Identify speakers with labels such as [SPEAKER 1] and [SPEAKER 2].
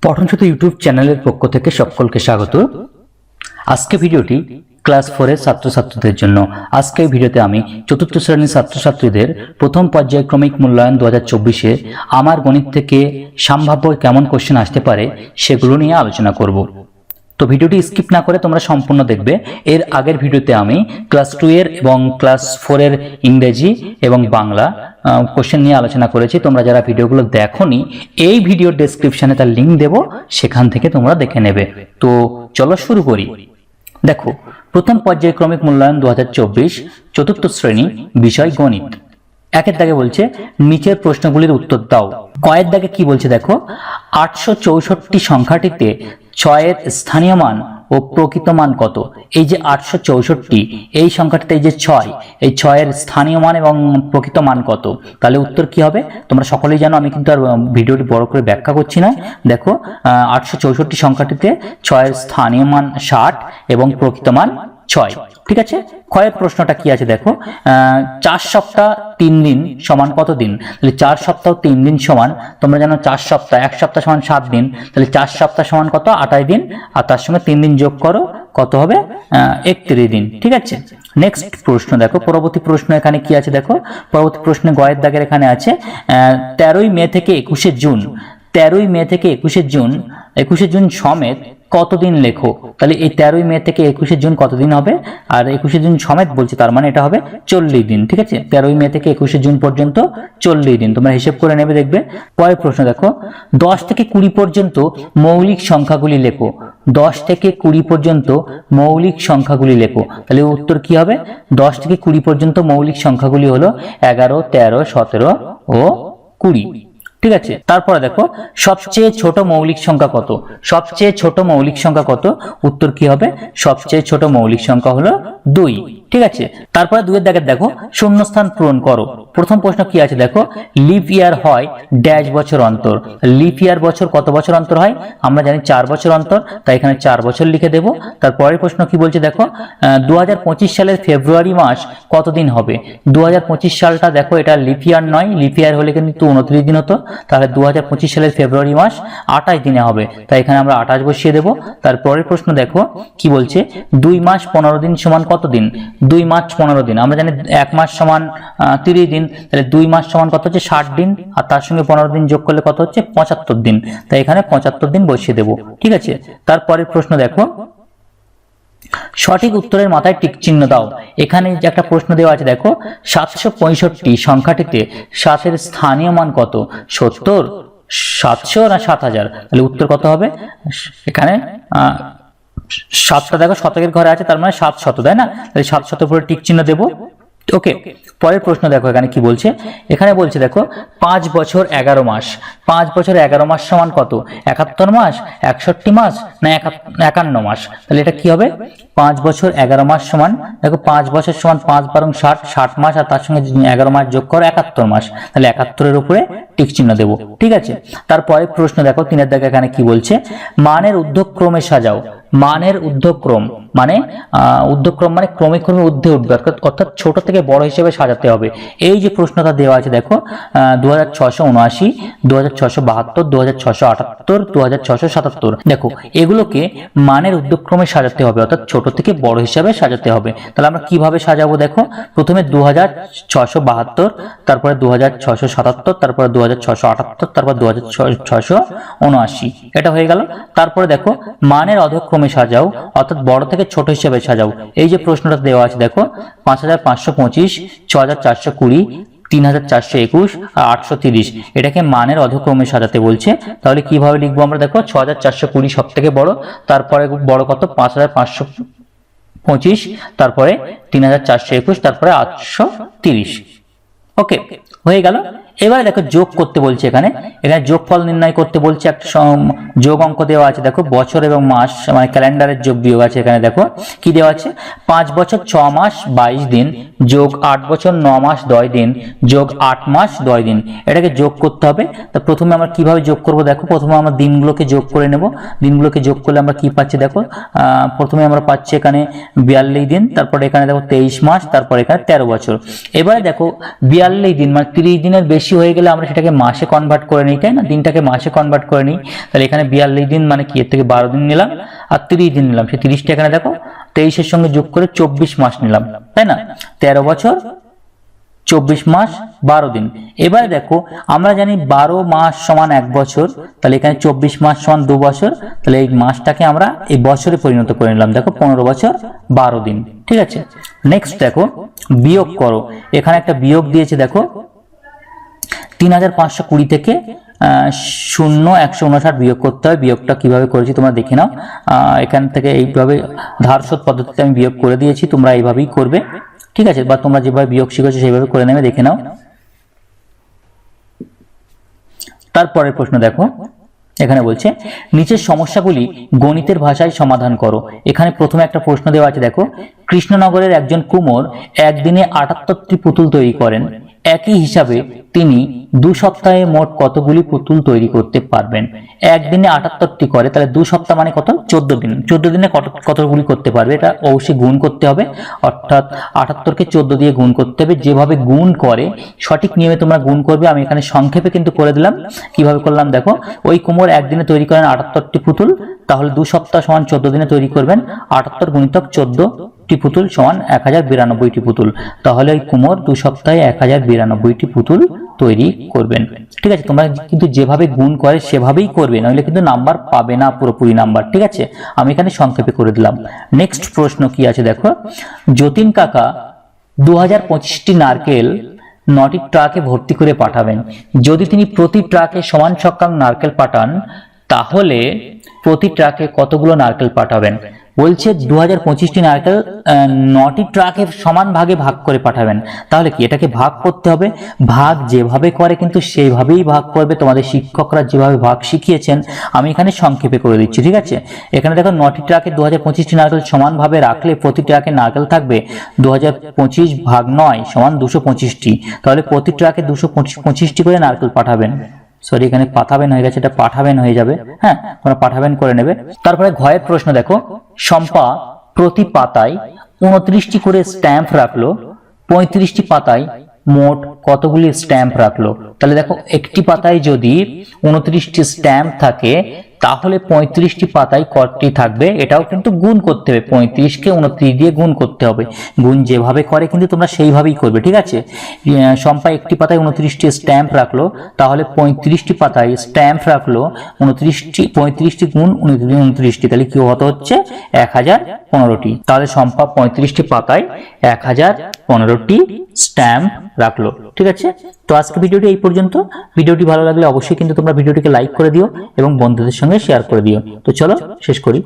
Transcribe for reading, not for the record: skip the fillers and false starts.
[SPEAKER 1] পঠনজ্যোতি YouTube চ্যানেলের পক্ষ থেকে সকলকে স্বাগত। আজকে ভিডিওটি ক্লাস 4 এর ছাত্রছাত্রীদের জন্য। আজকে এই ভিডিওতে আমি চতুর্থ শ্রেণীর ছাত্রছাত্রীদের প্রথম পর্যায়ক্রমিক মূল্যায়ন 2024-এ আমার গণিত থেকে সম্ভাব্য কেমন কোশ্চেন আসতে পারে সেগুলো নিয়ে আলোচনা করব। তো ভিডিওটি স্কিপ না করে তোমরা সম্পূর্ণ দেখবে। এর আগের ভিডিওতে আমি ক্লাস 2 এর এবং ক্লাস 4 এর ইংরেজি এবং বাংলা কোশ্চেন নিয়ে আলোচনা করেছি। তোমরা যারা ভিডিওগুলো দেখোনি, এই ভিডিওর ডেসক্রিপশনে তার লিঙ্ক দেব, সেখান থেকে তোমরা দেখে নেবে। তো চলো শুরু করি। দেখো, প্রথম পর্যায়ক্রমিক মূল্যায়ন 2024 চতুর্থ শ্রেণী, বিষয় গণিত। একের দাগে বলছে নিচের প্রশ্নগুলির উত্তর দাও। কয়ের দাগে কি বলছে দেখো, 864 সংখ্যাটিতে 6 এর স্থানীয় মান ও প্রকৃত মান কত? এই যে 864, এই সংখ্যাটিতে এই যে 6, এই 6 এর স্থানীয় মান এবং প্রকৃত মান কত? তাহলে উত্তর কি হবে তোমরা সকলেই জানো, আমি কিন্তু আর ভিডিওটি বড় করে ব্যাখ্যা করছি না। দেখো, 864 সংখ্যাটিতে 6 এর স্থানীয় মান 60 এবং প্রকৃত মান 6। ঠিক আছে, ক্ষয়ের প্রশ্নটা কি আছে দেখো, 4 সপ্তাহ 3 দিন সমান কত দিন? তাহলে 4 সপ্তাহ 3 দিন সমান, তোমরা জানো 4 সপ্তাহ, 1 সপ্তাহ সমান 7 দিন, তাহলে 4 সপ্তাহ সমান কত? 28 দিন, আর তার সঙ্গে 3 দিন যোগ করো, কত হবে? 31 দিন। ঠিক আছে, নেক্সট প্রশ্ন দেখো, পরবর্তী প্রশ্ন এখানে কি আছে দেখো, পরবর্তী প্রশ্নে গয়ের দাগের এখানে আছে 13ই মে থেকে 21শে জুন, 13ই মে থেকে 21শে জুন, 21শে জুন সমেত কতদিন লেখো? তাহলে এই 13ই মে থেকে 21শে জুন কতদিন হবে? আর 21শে জুন সমেত বলছে, তার মানে এটা হবে 40 দিন। ঠিক আছে, 13ই মে থেকে 21শে জুন পর্যন্ত 40 দিন। তোমরা হিসেব করে নেবে, দেখবে। পরের প্রশ্ন দেখো, 10 থেকে 20 পর্যন্ত মৌলিক সংখ্যাগুলি লেখো। 10 থেকে 20 পর্যন্ত মৌলিক সংখ্যাগুলি লেখো। তাহলে উত্তর কি হবে? 10 থেকে 20 পর্যন্ত মৌলিক সংখ্যাগুলি হলো 11, 13, 17 ও 20। ঠিক আছে, তারপরে দেখো, সবচেয়ে ছোট মৌলিক সংখ্যা কত? সবচেয়ে ছোট মৌলিক সংখ্যা কত? উত্তর কি হবে? সবচেয়ে ছোট মৌলিক সংখ্যা হলো 2। ঠিক আছে, তারপরে 2 এর দাগে দেখো, শূন্যস্থান পূরণ করো। প্রথম প্রশ্ন কি আছে দেখো, লিপ ইয়ার হয় ড্যাশ বছর অন্তর। লিপ ইয়ার বছর কত বছর অন্তর হয়? আমরা জানি 4 বছর অন্তর, তাই এখানে 4 বছর লিখে দেব। তারপরের প্রশ্ন কি বলছে দেখো, 2025 সালের ফেব্রুয়ারি মাস কতদিন হবে? 2025 সালটা দেখো, এটা লিপ ইয়ার নয়, লিপ ইয়ার হলে কিন্তু 29 দিন হতো, তাহলে 2025 সালের ফেব্রুয়ারি মাস 28 দিনে হবে, তাই এখানে আমরা 28 বসিয়ে দেব। তারপরের প্রশ্ন দেখো কি বলছে, 2 মাস 15 দিন সমান কত দিন? 2 মাস 15 দিন, আমরা জানি 1 মাস সমান 30 দিন, তাহলে 2 মাস সমান কত হচ্ছে? 60 দিন, আর তার সঙ্গে 15 দিন যোগ করলে কত হচ্ছে? 75 দিন, তাই এখানে 75 দিন বসিয়ে দেব। ঠিক আছে, তারপরের প্রশ্ন দেখো, সঠিক উত্তরের মাথায় টিক চিহ্ন দাও। এখানে যে একটা প্রশ্ন দেওয়া আছে দেখো, 765 সংখ্যাটিতে 7 এর স্থানীয় মান কত? 70, 700 না 7000? তাহলে উত্তর কত হবে? এখানে 7টা দেখো শতকের ঘরে আছে, তার মানে 700, তাই না? তাহলে 700 উপরে টিক চিহ্ন দেবো। ওকে, পরের প্রশ্ন দেখো, এখানে কি বলছে, এখানে বলছে দেখো, 5 বছর 11 মাস, 5 বছর 11 মাস সমান কত? 71 মাস, 61 মাস না 51 মাস? তাহলে এটা কি হবে? 5 বছর 11 মাস সমান, দেখো 5 বছর সমান 5 বারং 60, 60 মাস, আর তার সঙ্গে 11 মাস যোগ করো 71 মাস, তাহলে 71 এর উপরে টিক চিহ্ন দেব। ঠিক আছে, তারপরে প্রশ্ন দেখো 3 দেখো, এখানে কি বলছে, মানের ঊর্ধ্বক্রমে সাজাও। মানের ঊর্ধ্বক্রম মানে ঊর্ধ্বক্রম মানে ক্রমে ক্রমে ঊর্ধ্বে উঠবে, অর্থাৎ ছোট থেকে বড় হিসেবে সাজাতে হবে। এই যে প্রশ্নটা দেওয়া আছে দেখো, 2679, 2672, 2678, 2677, দেখো এগুলোকে মানের ঊর্ধ্বক্রমে সাজাতে হবে, অর্থাৎ ছোট থেকে বড় হিসাবে সাজাতে হবে। তাহলে আমরা কিভাবে সাজাবো দেখো, প্রথমে 2672, তারপরে 2677, তারপরে 2678, তারপর 2679, এটা হয়ে গেল। তারপরে দেখো, মানের অধক্রমে সাজাও, অর্থাৎ বড় থেকে ছোট হিসেবে সাজাও। এই যে প্রশ্নটা দেওয়া আছে দেখো, 5525, 6420, 3421 আর 830, এটাকে মানের অধক্রমে সাজাতে বলছে। তাহলে কিভাবে লিখবো আমরা দেখো, 6420 সব থেকে বড়, তারপরে বড় কত? 5525, তারপরে 3421, তারপরে 830। ওকে, হয়ে গেল। এবারে দেখো যোগ করতে বলছে, এখানে যোগফল নির্ণয় করতে বলছে। একটা যোগ অঙ্ক দেওয়া আছে দেখো, বছর এবং মাস মানে ক্যালেন্ডারের যোগ বিয়োগ আছে। এখানে দেখো কি দেওয়া আছে, 5 বছর 6 মাস 22 দিন যোগ 8 বছর 9 মাস 10 দিন যোগ 8 মাস 10 দিন, এটাকে যোগ করতে হবে। তা প্রথমে আমরা কিভাবে যোগ করব দেখো, প্রথমে আমরা দিনগুলোকে যোগ করে নেব। দিনগুলোকে যোগ করলে আমরা কি পাচ্ছি দেখো, প্রথমে আমরা পাচ্ছি এখানে 42 দিন, তারপরে এখানে দেখো 23 মাস, তারপর এখানে 13 বছর। এবারে দেখো 42 দিন মানে 30 দিনের বেশি হয়ে গেলে আমরা সেটাকে মাসে কনভার্ট করে নিই, তাই না? দিনটাকে মাসে কনভার্ট করে নিই। তাহলে এখানে 42 দিন মানে কি, এর থেকে 12 দিন নিলাম আর 30 দিন নিলাম, সেই 30টা এখানে দেখো 23 সঙ্গে যোগ করে 24 মাস নিলাম, তাই না? 13 বছর 24 মাস 12 দিন। এবারে দেখো আমরা জানি 12 মাস সমান 1 বছর, তাহলে এখানে 24 মাস সমান 2 বছর, তাহলে এই মাসটাকে আমরা এই বছরে পরিণত করে নিলাম, দেখো 15 বছর 12 দিন। ঠিক আছে, নেক্সট দেখো বিয়োগ করো। এখানে একটা বিয়োগ দিয়েছে দেখো, 3520 থেকে 159 বিয়োগ করতে হয়। বিয়োগটা কিভাবে করেছি তোমরা দেখে নাও। এখান থেকে এইভাবে ধার শোধ পদ্ধতিতে আমি বিয়োগ করে দিয়েছি, তোমরা এইভাবেই করবে। ঠিক আছে, বা তোমরা যেভাবে বিয়োগ শিখেছো সেইভাবে করে নেবে, দেখে নাও। তারপরের প্রশ্ন দেখো, এখানে বলছে নিচের সমস্যাগুলি গণিতের ভাষায় সমাধান করো। এখানে প্রথমে একটা প্রশ্ন দেওয়া আছে দেখো, কৃষ্ণনগরের একজন কুমোর একদিনে 78টি পুতুল তৈরি করেন। একই হিসাবে তিনি 2 সপ্তাহে মোট কতগুলি পুতুল তৈরি করতে পারবেন? একদিনে 78টি করে, তাহলে 2 সপ্তাহ মানে কত? 14 দিন। 14 দিনে কতগুলি করতে পারবে? এটা অবশ্যই গুণ করতে হবে, অর্থাৎ 78কে 14 দিয়ে গুণ করতে হবে। যেভাবে গুণ করে সঠিক নিয়মে তোমরা গুণ করবে। আমি এখানে সংক্ষেপে কিন্তু করে দিলাম। কিভাবে করলাম দেখো, ওই কুমোর একদিনে তৈরি করেন 78টি পুতুল, তাহলে 2 সপ্তাহ সমান 14 দিনে তৈরি করবেন। 78 গুণিতক 14টি পুতুল সমান 1092টি পুতুল। তাহলে ওই কুমোর 2 সপ্তাহে 1092টি পুতুল তৈরি করবেন। ঠিক আছে, তোমরা কিন্তু যেভাবে গুণ করে সেভাবেই করবে, নইলে কিন্তু নাম্বার পাবে না, পুরোপুরি নাম্বার। ঠিক আছে, আমি এখানে সংক্ষেপে করে দিলাম। নেক্সট প্রশ্ন কি আছে দেখো, যতীন কাকা 2025টি নারকেল 9টি ট্রাকে ভর্তি করে পাঠাবেন। যদি তিনি প্রতি ট্রাকে সমান সংখ্যক নারকেল পাঠান, তাহলে প্রতি ট্রাকে কতগুলো নারকেল পাঠাবেন? বলছে 2025টি নারকেল 9টি ট্রাকে সমান ভাগে ভাগ করে পাঠাবেন। তাহলে কি এটাকে ভাগ করতে হবে? ভাগ যেভাবে করে কিন্তু সেইভাবেই ভাগ করবে, তোমাদের শিক্ষকরা যেভাবে ভাগ শিখিয়েছেন। আমি এখানে সংক্ষেপে করে দিচ্ছি। ঠিক আছে, এখানে দেখো 9টি ট্রাকে 2025টি নারকেল সমানভাবে রাখলে প্রতি ট্রাকে নারকেল থাকবে 2025 ভাগ 9 সমান 225টি। তাহলে প্রতি ট্রাকে 225টি করে নারকেল পাঠাবেন। সরি, এখানে পাঠাবেন হয়ে গেছে, এটা পাঠাবেন হয়ে যাবে। হ্যাঁ, তোমরা পাঠাবেন করে নেবে। তারপরে ঘয়ের প্রশ্ন দেখো, শম্পা প্রতি পাতায় 29টি করে স্ট্যাম্প রাখলো, 35টি পাতায় মোট কতগুলি স্ট্যাম্প রাখলো? তাহলে দেখো একটি পাতায় যদি 29টি স্ট্যাম্প থাকে, তাহলে 35টি পাতায় কতটি থাকবে? এটাও কিন্তু গুণ করতে হবে, 35কে 29 দিয়ে গুণ করতে হবে। গুণ যেভাবে করে কিন্তু তোমরা সেইভাবেই করবে। ঠিক আছে, শম্পা একটি পাতায় 29টি স্ট্যাম্প রাখলো, তাহলে 35টি পাতায় স্ট্যাম্প রাখলো 35টি গুণ 29টি, তাহলে কি হতে হচ্ছে? 1015টি। তাহলে শম্পা 35টি পাতায় 1015টি স্ট্যাম্প রাখলো। ঠিক আছে, তো আজকে ভিডিওটি এই পর্যন্ত। ভিডিওটি ভালো লাগলে অবশ্যই কিন্তু তোমরা ভিডিওটিকে লাইক করে দিও এবং বন্ধুদের সঙ্গে শেয়ার করে দিও। তো চলো শেষ করি।